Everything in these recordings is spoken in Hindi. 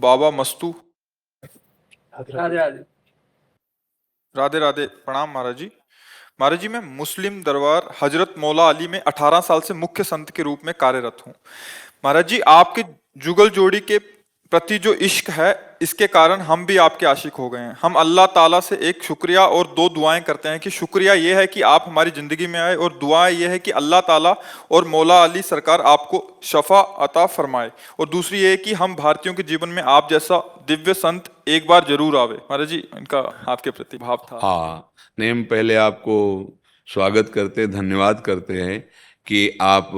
बाबा मस्तू। राधे राधे। राधे राधे। प्रणाम महाराज जी। महाराज जी, मैं मुस्लिम दरबार हजरत मौला अली में 18 साल से मुख्य संत के रूप में कार्यरत हूँ। महाराज जी, आपके जुगल जोड़ी के प्रति जो इश्क है, इसके कारण हम भी आपके आशिक हो गए हैं। हम अल्लाह ताला से एक शुक्रिया और दो दुआएं करते हैं कि शुक्रिया ये है कि आप हमारी जिंदगी में आए, और दुआ ये है कि अल्लाह ताला और मौला अली सरकार आपको शफा अता फरमाए। और दूसरी ये है कि हम भारतीयों के जीवन में आप जैसा दिव्य संत एक बार जरूर आवे। महाराज जी, इनका आपके प्रति भाव था। हाँ, नहीं, हम पहले आपको स्वागत करते, धन्यवाद करते हैं कि आप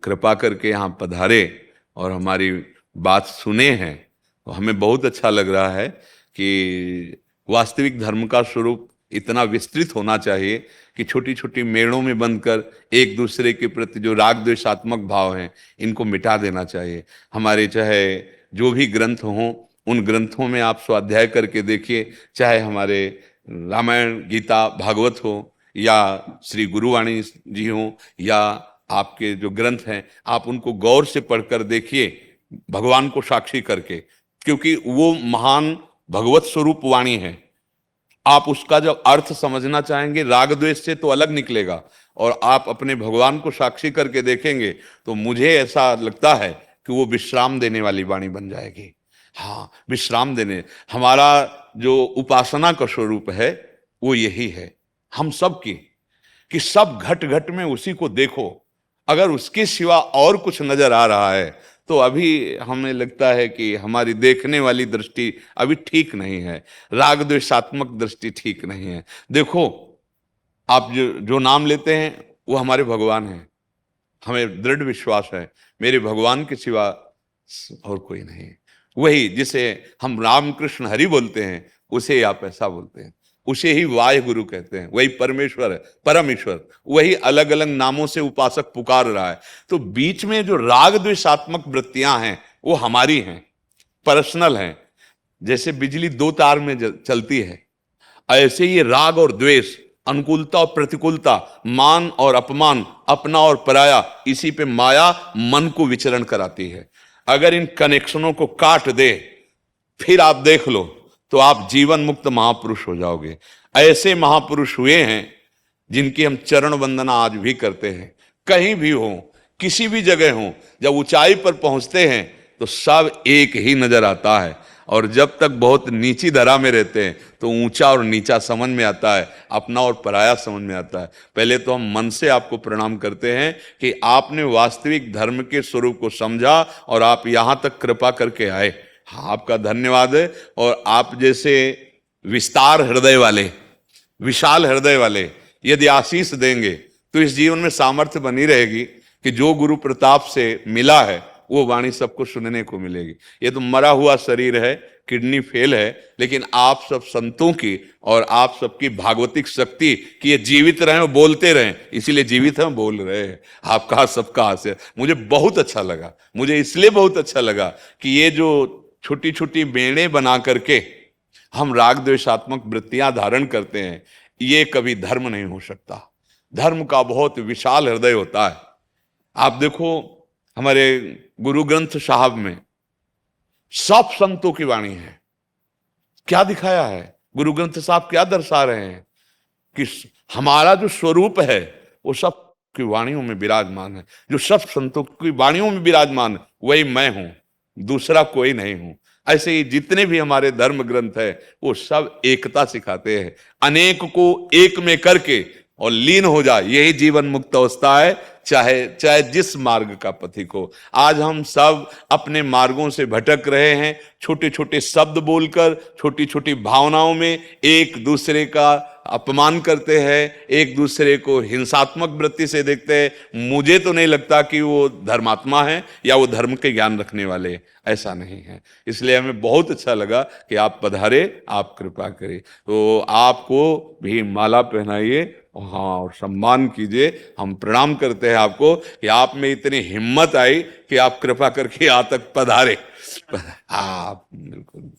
कृपा करके यहाँ पधारे और हमारी बात सुने हैं। तो हमें बहुत अच्छा लग रहा है कि वास्तविक धर्म का स्वरूप इतना विस्तृत होना चाहिए कि छोटी छोटी मेड़ों में बंधकर एक दूसरे के प्रति जो राग द्वेषात्मक भाव हैं, इनको मिटा देना चाहिए। हमारे चाहे जो भी ग्रंथ हों, उन ग्रंथों में आप स्वाध्याय करके देखिए, चाहे हमारे रामायण, गीता, भागवत हो, या श्री गुरुवाणी जी हो, या आपके जो ग्रंथ हैं, आप उनको गौर से पढ़कर देखिए, भगवान को साक्षी करके, क्योंकि वो महान भगवत स्वरूप वाणी है। आप उसका जब अर्थ समझना चाहेंगे, राग द्वेष से तो अलग निकलेगा, और आप अपने भगवान को साक्षी करके देखेंगे तो मुझे ऐसा लगता है कि वो विश्राम देने वाली वाणी बन जाएगी। हाँ, विश्राम देने, हमारा जो उपासना का स्वरूप है वो यही है हम सब की, कि सब घट घट में उसी को देखो। अगर उसके सिवा और कुछ नजर आ रहा है तो अभी हमें लगता है कि हमारी देखने वाली दृष्टि अभी ठीक नहीं है, राग द्वेषात्मक दृष्टि ठीक नहीं है। देखो, आप जो नाम लेते हैं वो हमारे भगवान हैं। हमें दृढ़ विश्वास है मेरे भगवान के सिवा और कोई नहीं। वही जिसे हम राम कृष्ण हरि बोलते हैं, उसे आप ऐसा बोलते हैं, उसे ही वाहे गुरु कहते हैं। वही परमेश्वर है, परम ईश्वर, वही अलग अलग नामों से उपासक पुकार रहा है। तो बीच में जो राग द्वेषात्मक वृत्तियां हैं वो हमारी हैं, पर्सनल हैं। जैसे बिजली दो तार में चलती है, ऐसे ही राग और द्वेष, अनुकूलता और प्रतिकूलता, मान और अपमान, अपना और पराया, इसी पे माया मन को विचरण कराती है। अगर इन कनेक्शनों को काट दे, फिर आप देख लो तो आप जीवन मुक्त महापुरुष हो जाओगे। ऐसे महापुरुष हुए हैं जिनकी हम चरण वंदना आज भी करते हैं। कहीं भी हो, किसी भी जगह हो, जब ऊंचाई पर पहुंचते हैं तो सब एक ही नजर आता है, और जब तक बहुत नीची धरा में रहते हैं तो ऊंचा और नीचा समझ में आता है, अपना और पराया समझ में आता है। पहले तो हम मन से आपको प्रणाम करते हैं कि आपने वास्तविक धर्म के स्वरूप को समझा और आप यहां तक कृपा करके आए। हाँ, आपका धन्यवाद है। और आप जैसे विस्तार हृदय वाले, विशाल हृदय वाले यदि आशीष देंगे तो इस जीवन में सामर्थ्य बनी रहेगी कि जो गुरु प्रताप से मिला है वो वाणी सबको सुनने को मिलेगी। ये तो मरा हुआ शरीर है, किडनी फेल है, लेकिन आप सब संतों की और आप सबकी भागवतिक शक्ति कि ये जीवित रहें और बोलते रहें, इसीलिए जीवित हैं, बोल रहे हैं। आपका सबका आशीर्वाद मुझे बहुत अच्छा लगा। मुझे इसलिए बहुत अच्छा लगा कि ये जो छोटी छोटी बेड़े बना करके हम राग द्वेषात्मक वृत्तियां धारण करते हैं, ये कभी धर्म नहीं हो सकता। धर्म का बहुत विशाल हृदय होता है। आप देखो, हमारे गुरु ग्रंथ साहब में सब संतों की वाणी है। क्या दिखाया है गुरु ग्रंथ साहब, क्या दर्शा रहे हैं कि हमारा जो स्वरूप है वो सब की वाणियों में विराजमान है। जो सब संतों की वाणियों में विराजमान है वही मैं हूं, दूसरा कोई नहीं हूं। ऐसे ही जितने भी हमारे धर्म ग्रंथ है वो सब एकता सिखाते हैं। अनेक को एक में करके और लीन हो जाए, यही जीवन मुक्त अवस्था है, चाहे जिस मार्ग का पथिक हो। आज हम सब अपने मार्गों से भटक रहे हैं, छोटे छोटे शब्द बोलकर, छोटी छोटी भावनाओं में एक दूसरे का अपमान करते हैं, एक दूसरे को हिंसात्मक वृत्ति से देखते हैं। मुझे तो नहीं लगता कि वो धर्मात्मा है या वो धर्म के ज्ञान रखने वाले, ऐसा नहीं है। इसलिए हमें बहुत अच्छा लगा कि आप पधारे, आप कृपा करें। तो आपको भी माला पहनाइए, हाँ, और सम्मान कीजिए। हम प्रणाम करते हैं आपको कि आप में इतनी हिम्मत आई कि आप कृपा करके यहाँ तक पधारे। हाँ, बिल्कुल।